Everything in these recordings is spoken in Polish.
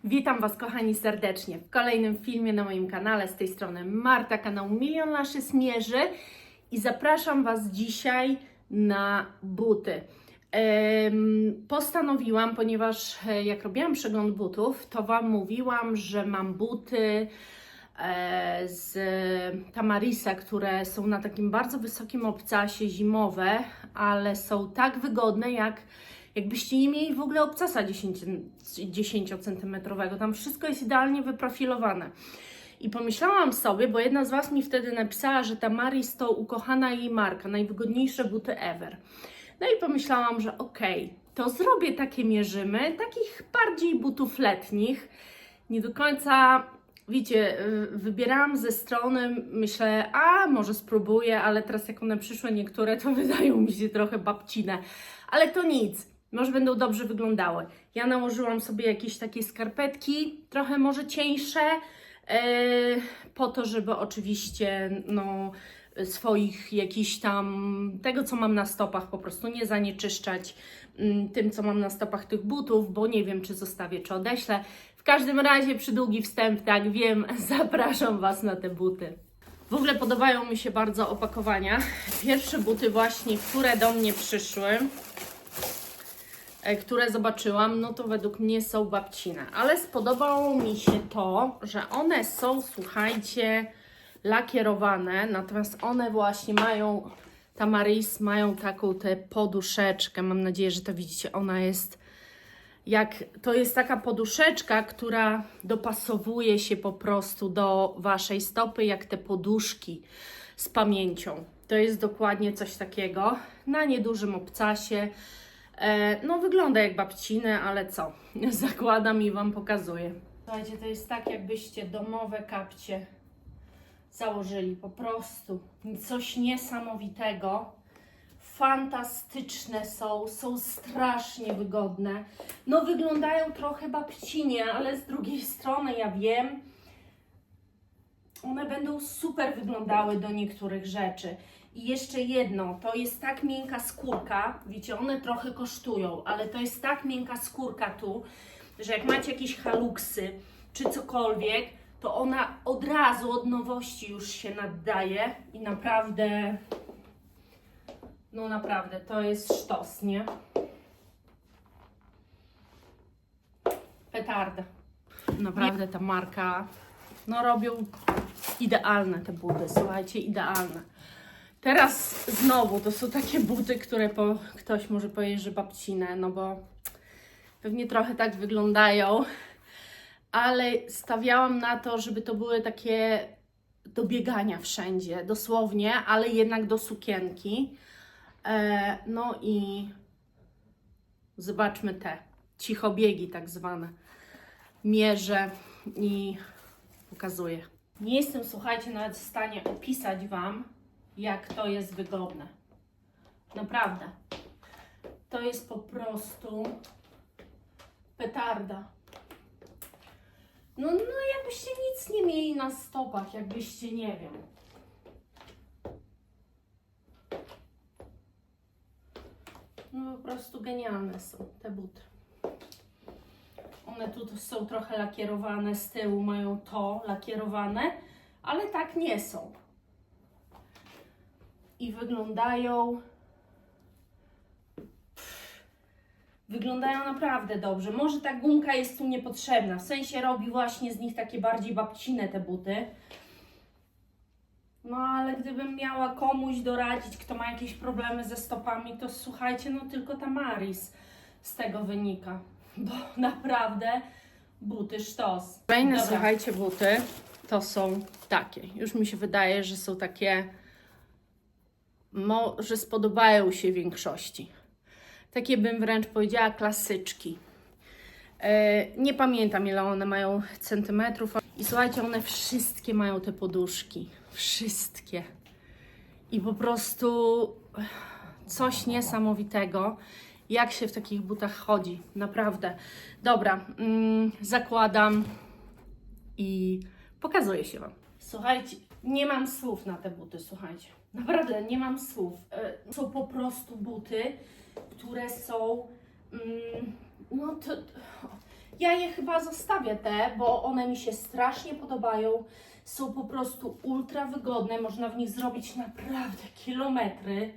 Witam Was kochani serdecznie w kolejnym filmie na moim kanale. Z tej strony Marta, kanał Milion Laszy Smierzy i zapraszam Was dzisiaj na buty. Postanowiłam, ponieważ jak robiłam przegląd butów, to Wam mówiłam, że mam buty z Tamarisa, które są na takim bardzo wysokim obcasie, zimowe, ale są tak wygodne, jakbyście nie mieli w ogóle obcasa 10 cm. Tam wszystko jest idealnie wyprofilowane. I pomyślałam sobie, bo jedna z Was mi wtedy napisała, że Tamaris to ukochana jej marka, najwygodniejsze buty ever. No i pomyślałam, że okej, to zrobię takie mierzymy, takich bardziej butów letnich. Nie do końca, wiecie, wybierałam ze strony, myślę, może spróbuję, ale teraz jak one przyszły niektóre, to wydają mi się trochę babcine. Ale to nic, może będą dobrze wyglądały. Ja nałożyłam sobie jakieś takie skarpetki, trochę może cieńsze, po to, żeby oczywiście, swoich jakichś tam, tego co mam na stopach po prostu nie zanieczyszczać tym co mam na stopach tych butów, bo nie wiem czy zostawię, czy odeślę. W każdym razie przydługi wstęp, tak wiem, zapraszam Was na te buty. W ogóle podobają mi się bardzo opakowania. Pierwsze buty właśnie, które do mnie przyszły, które zobaczyłam, no to według mnie są babcine, ale spodobało mi się to, że one są, słuchajcie, lakierowane, natomiast one właśnie mają, Tamaris mają taką tę poduszeczkę, mam nadzieję, że to widzicie, ona jest, to jest taka poduszeczka, która dopasowuje się po prostu do Waszej stopy, jak te poduszki z pamięcią. To jest dokładnie coś takiego, na niedużym obcasie. No wygląda jak babcine, ale co? Zakładam i Wam pokazuję. Słuchajcie, to jest tak jakbyście domowe kapcie założyli, po prostu coś niesamowitego. Fantastyczne są strasznie wygodne. No wyglądają trochę babcinie, ale z drugiej strony ja wiem, one będą super wyglądały do niektórych rzeczy. I jeszcze jedno, to jest tak miękka skórka, wiecie, one trochę kosztują, ale to jest tak miękka skórka tu, że jak macie jakieś haluksy czy cokolwiek, to ona od razu, od nowości już się naddaje i naprawdę, no naprawdę, to jest sztos, nie? Petarda. Naprawdę ta marka, no robią idealne te buty, słuchajcie, idealne. Teraz znowu, to są takie buty, które ktoś może powiedzieć, że babcine, no bo pewnie trochę tak wyglądają, ale stawiałam na to, żeby to były takie do biegania wszędzie, dosłownie, ale jednak do sukienki. No i zobaczmy te cichobiegi tak zwane. Mierzę i pokazuję. Nie jestem, słuchajcie, nawet w stanie opisać Wam, jak to jest wygodne. Naprawdę. To jest po prostu petarda. No jakbyście nic nie mieli na stopach, jakbyście, nie wiem. No po prostu genialne są te buty. One tu są trochę lakierowane, z tyłu mają to lakierowane, ale tak nie są. I wyglądają naprawdę dobrze. Może ta gumka jest tu niepotrzebna, w sensie robi właśnie z nich takie bardziej babcine te buty. No ale gdybym miała komuś doradzić, kto ma jakieś problemy ze stopami, to słuchajcie, no tylko Tamaris z tego wynika. Bo naprawdę buty sztos. Kolejne, słuchajcie, buty to są takie. Już mi się wydaje, że są takie, że spodobają się większości. Takie bym wręcz powiedziała klasyczki. Nie pamiętam ile one mają centymetrów. I słuchajcie, one wszystkie mają te poduszki. Wszystkie. I po prostu coś niesamowitego, jak się w takich butach chodzi. Naprawdę. Dobra, zakładam i pokazuję się Wam. Słuchajcie, nie mam słów na te buty, słuchajcie. Naprawdę nie mam słów. Są po prostu buty, które są, Ja je chyba zostawię te, bo one mi się strasznie podobają. Są po prostu ultra wygodne, można w nich zrobić naprawdę kilometry.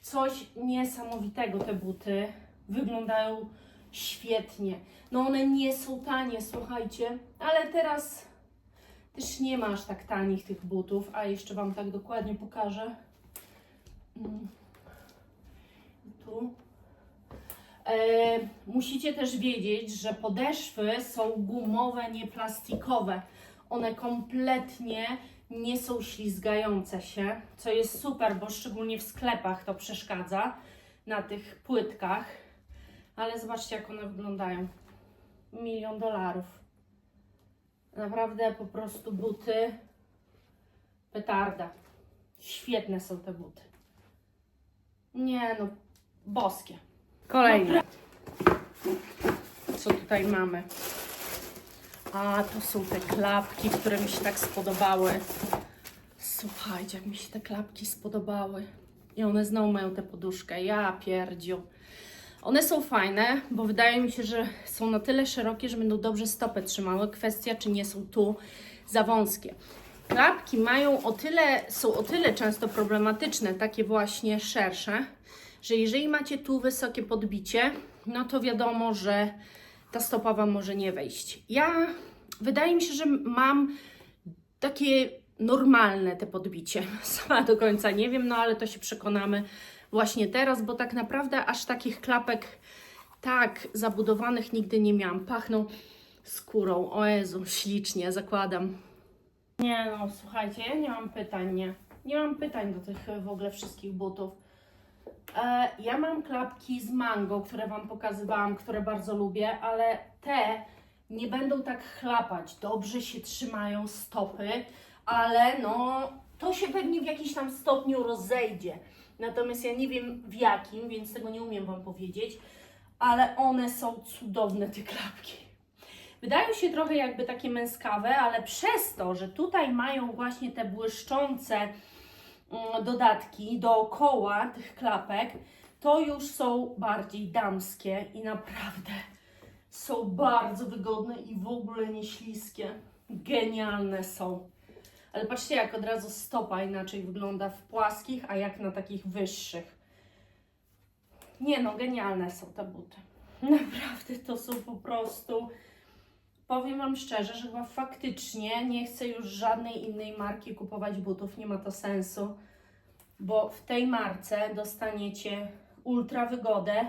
Coś niesamowitego te buty. Wyglądają świetnie. No one nie są tanie, słuchajcie, ale teraz też nie ma aż tak tanich tych butów, a jeszcze Wam tak dokładnie pokażę. Tu. Musicie też wiedzieć, że podeszwy są gumowe, nie plastikowe. One kompletnie nie są ślizgające się, co jest super, bo szczególnie w sklepach to przeszkadza na tych płytkach. Ale zobaczcie, jak one wyglądają. $1 000 000. Naprawdę po prostu buty petarda. Świetne są te buty. Nie no, boskie. Kolejne. Co tutaj mamy? A, to są te klapki, które mi się tak spodobały. Słuchajcie, jak mi się te klapki spodobały. I one znowu mają tę poduszkę. Ja pierdziu. One są fajne, bo wydaje mi się, że są na tyle szerokie, że będą dobrze stopę trzymały. Kwestia, czy nie są tu za wąskie. Klapki są o tyle często problematyczne, takie właśnie szersze, że jeżeli macie tu wysokie podbicie, no to wiadomo, że ta stopa Wam może nie wejść. Wydaje mi się, że mam takie normalne te podbicie. Sama do końca nie wiem, no ale to się przekonamy właśnie teraz, bo tak naprawdę aż takich klapek tak zabudowanych nigdy nie miałam. Pachną skórą. O Jezu, ślicznie, zakładam. Nie no, słuchajcie, ja nie mam pytań, nie. Nie mam pytań do tych w ogóle wszystkich butów. Ja mam klapki z Mango, które Wam pokazywałam, które bardzo lubię, ale te nie będą tak chlapać. Dobrze się trzymają stopy, ale no to się pewnie w jakimś tam stopniu rozejdzie. Natomiast ja nie wiem w jakim, więc tego nie umiem Wam powiedzieć, ale one są cudowne, te klapki. Wydają się trochę jakby takie męskawe, ale przez to, że tutaj mają właśnie te błyszczące dodatki dookoła tych klapek, to już są bardziej damskie i naprawdę są bardzo wygodne i w ogóle nie śliskie. Genialne są. Ale patrzcie, jak od razu stopa inaczej wygląda w płaskich, a jak na takich wyższych. Nie no, genialne są te buty. Naprawdę to są po prostu... Powiem Wam szczerze, że chyba faktycznie nie chcę już żadnej innej marki kupować butów, nie ma to sensu, bo w tej marce dostaniecie ultra wygodę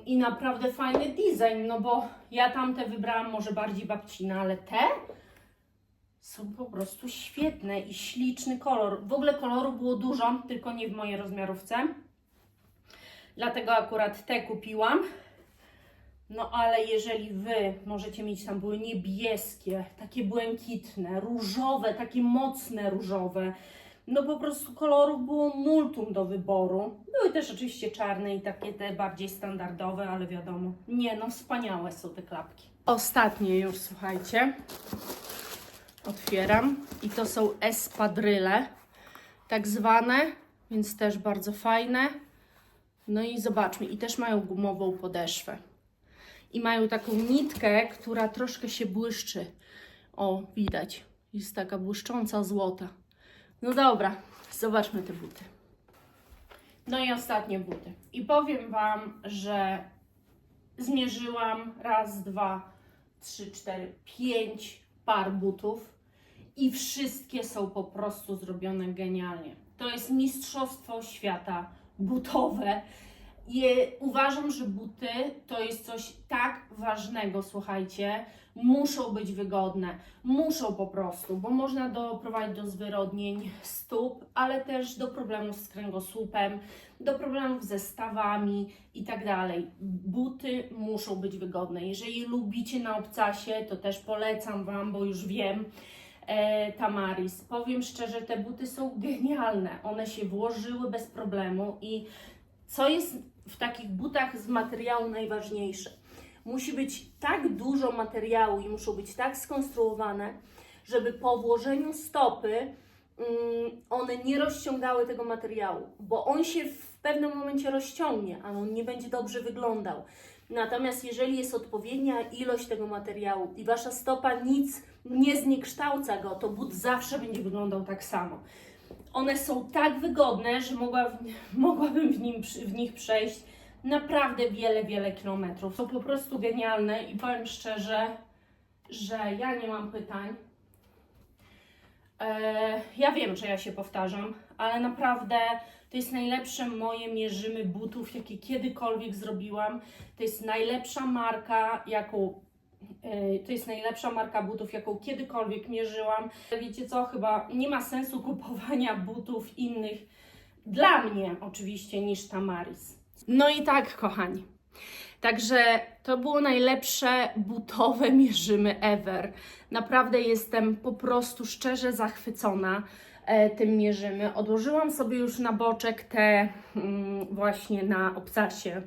i naprawdę fajny design, no bo ja tamte wybrałam może bardziej babcine, ale te są po prostu świetne i śliczny kolor. W ogóle koloru było dużo, tylko nie w mojej rozmiarówce, dlatego akurat te kupiłam. No ale jeżeli Wy możecie mieć, tam były niebieskie, takie błękitne, różowe, takie mocne różowe, no po prostu kolorów było multum do wyboru. Były też oczywiście czarne i takie te bardziej standardowe, ale wiadomo, nie no, wspaniałe są te klapki. Ostatnie już, słuchajcie, otwieram i to są espadryle, tak zwane, więc też bardzo fajne. No i zobaczmy, i też mają gumową podeszwę. I mają taką nitkę, która troszkę się błyszczy. O, widać. Jest taka błyszcząca złota. No dobra, zobaczmy te buty. No i ostatnie buty. I powiem Wam, że zmierzyłam raz, dwa, trzy, cztery, 5 par butów i wszystkie są po prostu zrobione genialnie. To jest mistrzostwo świata butowe. I uważam, że buty to jest coś tak ważnego, słuchajcie, muszą być wygodne, muszą po prostu, bo można doprowadzić do zwyrodnień stóp, ale też do problemów z kręgosłupem, do problemów ze stawami i tak dalej. Buty muszą być wygodne. Jeżeli lubicie na obcasie, to też polecam Wam, bo już wiem, Tamaris. Powiem szczerze, te buty są genialne, one się włożyły bez problemu i co jest w takich butach z materiału najważniejsze? Musi być tak dużo materiału i muszą być tak skonstruowane, żeby po włożeniu stopy one nie rozciągały tego materiału, bo on się w pewnym momencie rozciągnie, ale on nie będzie dobrze wyglądał. Natomiast jeżeli jest odpowiednia ilość tego materiału i Wasza stopa nic nie zniekształca go, to but zawsze będzie wyglądał tak samo. One są tak wygodne, że mogłabym w nich przejść naprawdę wiele kilometrów. Są po prostu genialne i powiem szczerze, że ja nie mam pytań. Ja wiem, że ja się powtarzam, ale naprawdę to jest najlepsze moje mierzymy butów, jakie kiedykolwiek zrobiłam. To jest najlepsza marka, butów, jaką kiedykolwiek mierzyłam. Wiecie co, chyba nie ma sensu kupowania butów innych, dla mnie oczywiście, niż Tamaris. No i tak, kochani. Także to było najlepsze butowe mierzymy ever. Naprawdę jestem po prostu szczerze zachwycona tym mierzymy. Odłożyłam sobie już na boczek te właśnie na obcasie.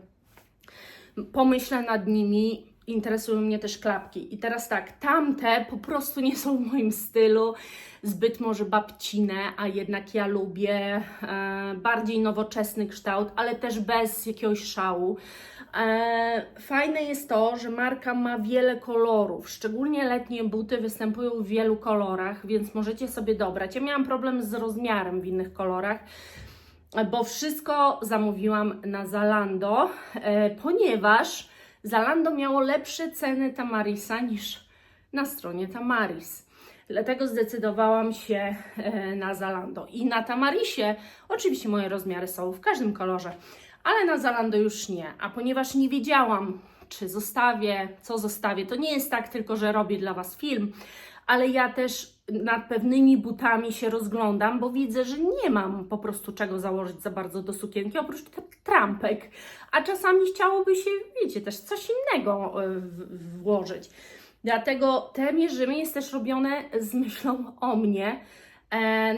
Pomyślę nad nimi, interesują mnie też klapki. I teraz tak, tamte po prostu nie są w moim stylu, zbyt może babcine, a jednak ja lubię bardziej nowoczesny kształt, ale też bez jakiegoś szału. Fajne jest to, że marka ma wiele kolorów, szczególnie letnie buty występują w wielu kolorach, więc możecie sobie dobrać. Ja miałam problem z rozmiarem w innych kolorach, bo wszystko zamówiłam na Zalando, ponieważ Zalando miało lepsze ceny Tamarisa niż na stronie Tamaris. Dlatego zdecydowałam się na Zalando. I na Tamarisie oczywiście moje rozmiary są w każdym kolorze, ale na Zalando już nie. A ponieważ nie wiedziałam, czy zostawię, co zostawię, to nie jest tak tylko, że robię dla Was film, ale ja też nad pewnymi butami się rozglądam, bo widzę, że nie mam po prostu czego założyć za bardzo do sukienki, oprócz trampek. A czasami chciałoby się, wiecie, też coś innego włożyć. Dlatego te mierzymy jest też robione z myślą o mnie.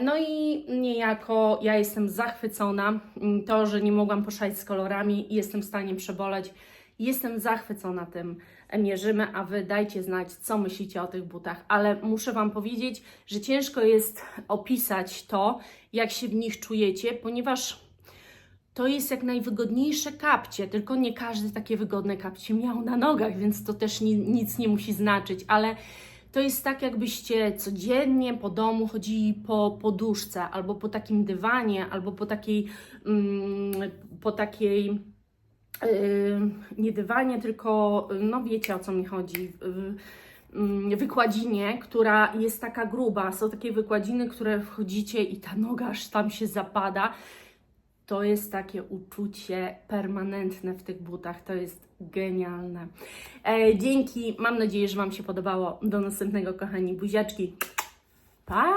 No i niejako ja jestem zachwycona. To, że nie mogłam poszaleć z kolorami i jestem w stanie przeboleć. Jestem zachwycona tym mierzymy, a Wy dajcie znać, co myślicie o tych butach. Ale muszę Wam powiedzieć, że ciężko jest opisać to, jak się w nich czujecie, ponieważ to jest jak najwygodniejsze kapcie, tylko nie każdy takie wygodne kapcie miał na nogach, więc to też nic nie musi znaczyć, ale to jest tak, jakbyście codziennie po domu chodzili po poduszce, albo po takim dywanie, albo po takiej nie dywanie, tylko, no wiecie, o co mi chodzi, wykładzinie, która jest taka gruba. Są takie wykładziny, które wchodzicie i ta noga aż tam się zapada. To jest takie uczucie permanentne w tych butach. To jest genialne. Dzięki. Mam nadzieję, że Wam się podobało. Do następnego, kochani. Buziaczki. Pa!